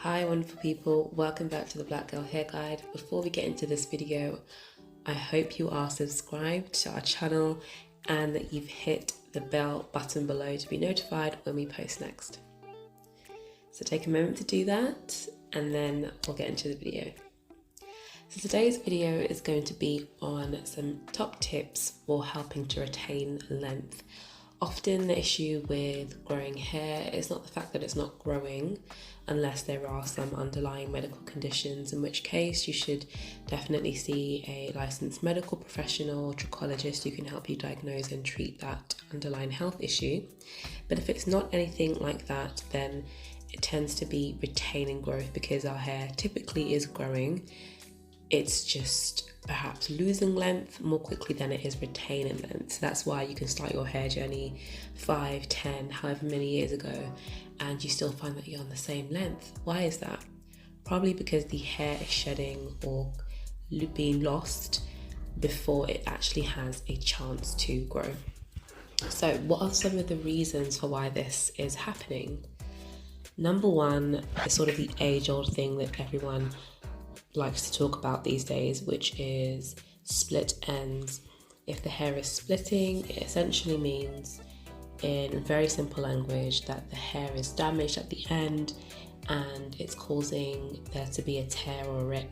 Hi wonderful people, welcome back to the Black Girl Hair Guide. Before we get into this video, I hope you are subscribed to our channel and that you've hit the bell button below to be notified when we post next. So take a moment to do that and then we'll get into the video. So today's video is going to be on some top tips for helping to retain length. Often the issue with growing hair is not the fact that it's not growing unless there are some underlying medical conditions, in which case you should definitely see a licensed medical professional or trichologist who can help you diagnose and treat that underlying health issue. But if it's not anything like that, then it tends to be retaining growth because our hair typically is growing. It's just perhaps losing length more quickly than it is retaining length. So that's why you can start your hair journey 5, 10, however many years ago, and you still find that you're on the same length. Why is that? Probably because the hair is shedding or being lost before it actually has a chance to grow. So what are some of the reasons for why this is happening? Number one is sort of the age-old thing that everyone likes to talk about these days, which is split ends. If the hair is splitting, it essentially means, in very simple language, that the hair is damaged at the end and it's causing there to be a tear or a rip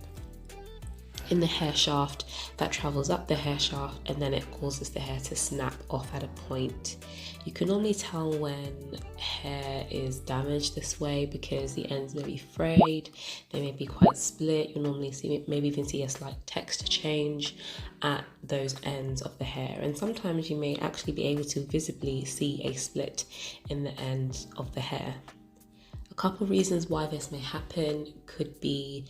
in the hair shaft that travels up the hair shaft, and then it causes the hair to snap off at a point. You can normally tell when hair is damaged this way because the ends may be frayed, they may be quite split. You'll normally see, maybe even see a slight texture change at those ends of the hair, and sometimes you may actually be able to visibly see a split in the end of the hair. A couple reasons why this may happen could be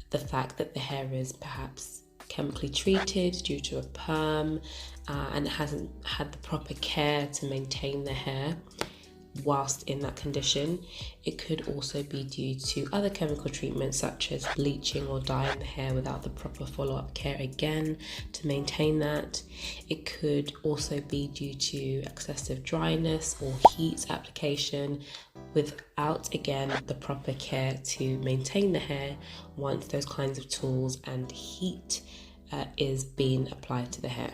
the fact that the hair is perhaps chemically treated due to a perm and it hasn't had the proper care to maintain the hair whilst in that condition. It could also be due to other chemical treatments such as bleaching or dyeing the hair without the proper follow-up care again to maintain that. It could also be due to excessive dryness or heat application without, again, the proper care to maintain the hair once those kinds of tools and heat is being applied to the hair.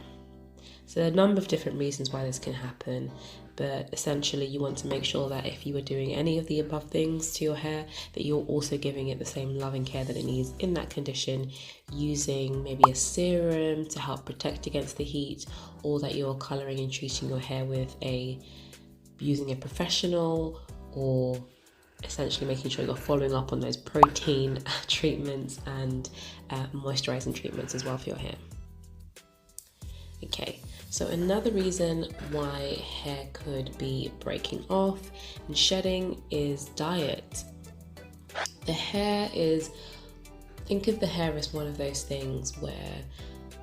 So there are a number of different reasons why this can happen, but essentially you want to make sure that if you are doing any of the above things to your hair, that you're also giving it the same loving care that it needs in that condition, using maybe a serum to help protect against the heat, or that you're colouring and treating your hair with using a professional, or essentially making sure you're following up on those protein treatments and moisturising treatments as well for your hair. Okay, so another reason why hair could be breaking off and shedding is diet. Think of the hair as one of those things where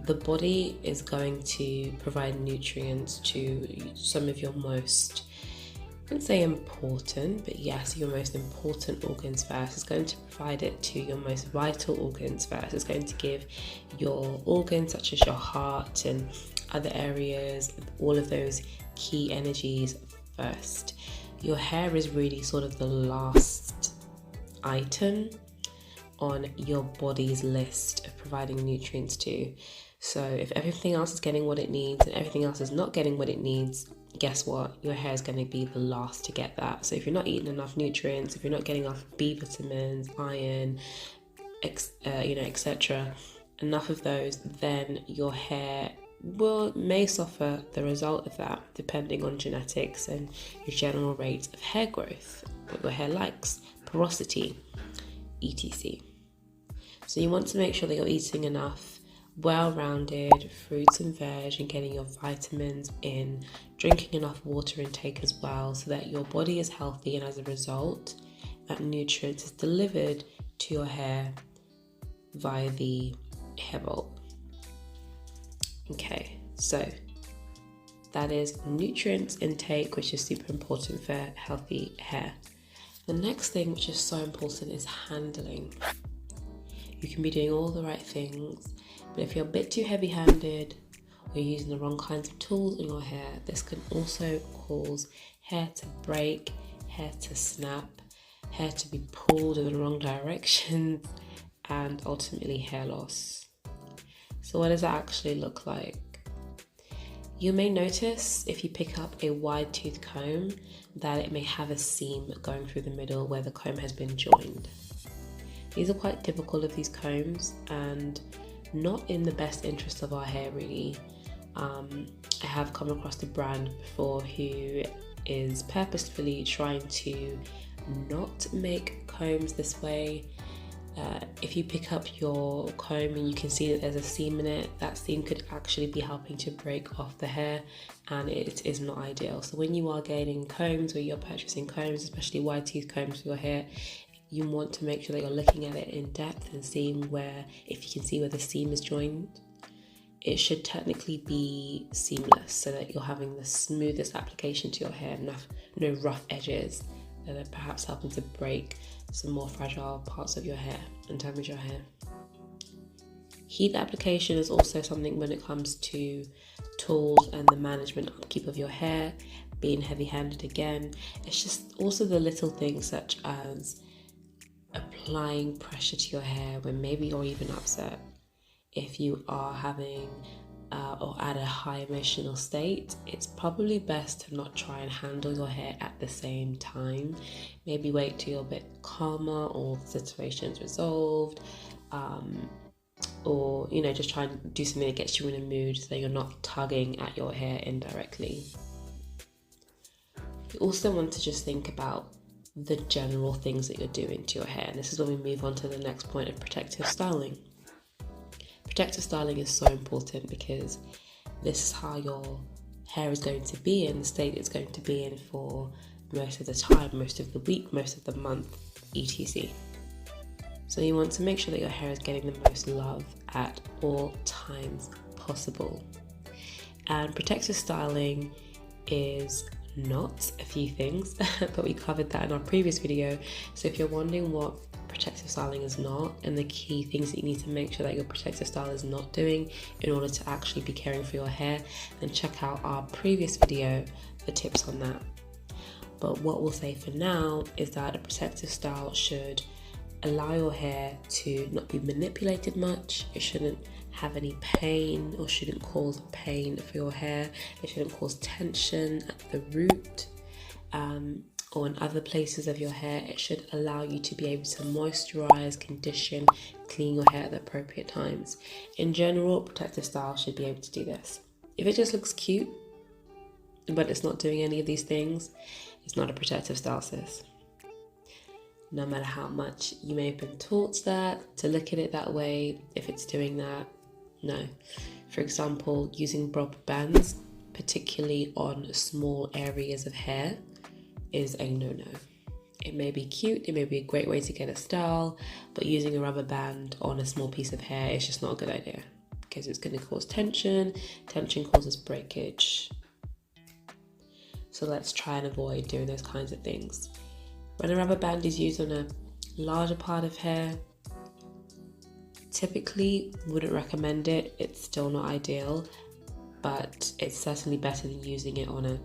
the body is going to provide nutrients to some of your most, I wouldn't say important, but yes, your most important organs first. It's going to provide it to your most vital organs first. It's going to give your organs such as your heart and other areas, all of those key energies first. Your hair is really sort of the last item on your body's list of providing nutrients to. So if everything else is getting what it needs and everything else is not getting what it needs, guess what? Your hair is going to be the last to get that. So if you're not eating enough nutrients, if you're not getting enough B vitamins, iron, etc., enough of those, then your hair may suffer the result of that, depending on genetics and your general rate of hair growth, what your hair likes, porosity, etc. So you want to make sure that you're eating enough well-rounded fruits and veg and getting your vitamins in, drinking enough water intake as well, so that your body is healthy, and as a result that nutrient is delivered to your hair via the hair bulb. Okay, so that is nutrients intake, which is super important for healthy hair. The next thing, which is so important, is handling. You can be doing all the right things, but if you're a bit too heavy-handed or you're using the wrong kinds of tools in your hair, this can also cause hair to break, hair to snap, hair to be pulled in the wrong direction, and ultimately hair loss. So what does that actually look like? You may notice if you pick up a wide tooth comb that it may have a seam going through the middle where the comb has been joined. These are quite typical of these combs and not in the best interest of our hair really. I have come across the brand before who is purposefully trying to not make combs this way. If you pick up your comb and you can see that there's a seam in it, that seam could actually be helping to break off the hair, and it is not ideal. So when you are getting combs or you're purchasing combs, especially wide tooth combs for your hair, you want to make sure that you're looking at it in depth and seeing where, if you can see where the seam is joined, it should technically be seamless so that you're having the smoothest application to your hair, no rough edges that are perhaps helping to break some more fragile parts of your hair and damage your hair. Heat application is also something when it comes to tools and the management upkeep of your hair, being heavy-handed again. It's just also the little things such as applying pressure to your hair when maybe you're even upset. If you are having or at a high emotional state, it's probably best to not try and handle your hair at the same time. Maybe wait till you're a bit calmer or the situation's resolved, or just try and do something that gets you in a mood so you're not tugging at your hair indirectly. You also want to just think about the general things that you're doing to your hair, and this is when we move on to the next point of protective styling. Protective styling is so important because this is how your hair is going to be in, the state it's going to be in for most of the time, most of the week, most of the month, etc. So you want to make sure that your hair is getting the most love at all times possible. And protective styling is not a few things, but we covered that in our previous video. So if you're wondering what protective styling is not, and the key things that you need to make sure that your protective style is not doing in order to actually be caring for your hair, then check out our previous video for tips on that. But what we'll say for now is that a protective style should allow your hair to not be manipulated much. It shouldn't have any pain or shouldn't cause pain for your hair. It shouldn't cause tension at the root or in other places of your hair. It should allow you to be able to moisturize, condition, clean your hair at the appropriate times. In general, protective style should be able to do this. If it just looks cute, but it's not doing any of these things, it's not a protective style, sis. No matter how much you may have been taught that, to look at it that way, if it's doing that, no. For example, using rubber bands, particularly on small areas of hair, is a no-no. It may be cute, it may be a great way to get a style, but using a rubber band on a small piece of hair is just not a good idea because it's going to cause tension. Tension causes breakage. So let's try and avoid doing those kinds of things. When a rubber band is used on a larger part of hair, typically wouldn't recommend it. It's still not ideal, but it's certainly better than using it on a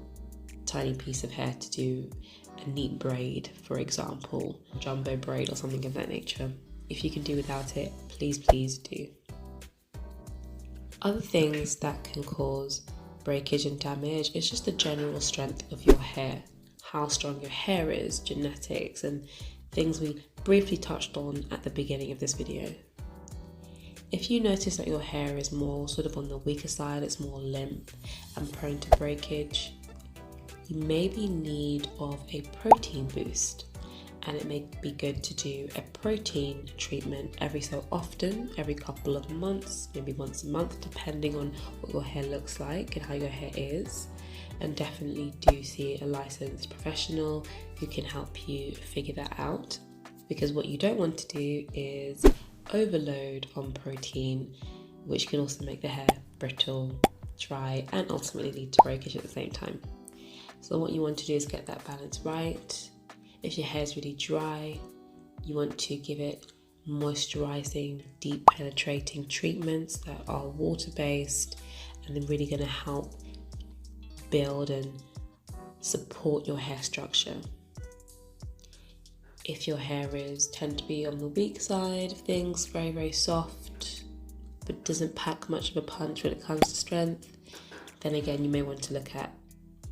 tiny piece of hair to do a neat braid, for example, jumbo braid or something of that nature. If you can do without it, please do. Other things that can cause breakage and damage is just the general strength of your hair, how strong your hair is, genetics, and things we briefly touched on at the beginning of this video. If you notice that your hair is more sort of on the weaker side, it's more limp and prone to breakage, you may be in need of a protein boost, and it may be good to do a protein treatment every so often, every couple of months, maybe once a month, depending on what your hair looks like and how your hair is. And definitely do see a licensed professional who can help you figure that out, because what you don't want to do is overload on protein, which can also make the hair brittle, dry, and ultimately lead to breakage at the same time. So what you want to do is get that balance right. If your hair is really dry, you want to give it moisturizing, deep penetrating treatments that are water-based and they're really going to help build and support your hair structure. if your hair tend to be on the weak side of things, very, very soft, but doesn't pack much of a punch when it comes to strength, then again, you may want to look at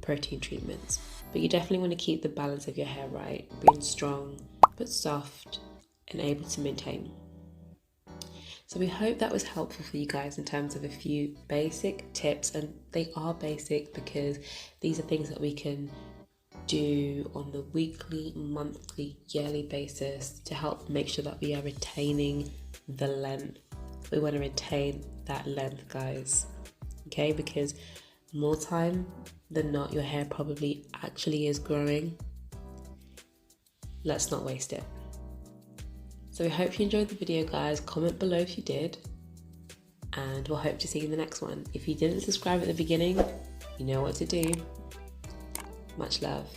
protein treatments. But you definitely want to keep the balance of your hair right, being strong, but soft and able to maintain. So we hope that was helpful for you guys in terms of a few basic tips, and they are basic because these are things that we can do on the weekly, monthly, yearly basis to help make sure that we are retaining the length. We want to retain that length, guys, okay? Because more time than not, your hair probably actually is growing. Let's not waste it. So we hope you enjoyed the video, guys. Comment below if you did, and we'll hope to see you in the next one. If you didn't subscribe at the beginning, you know what to do. Much love.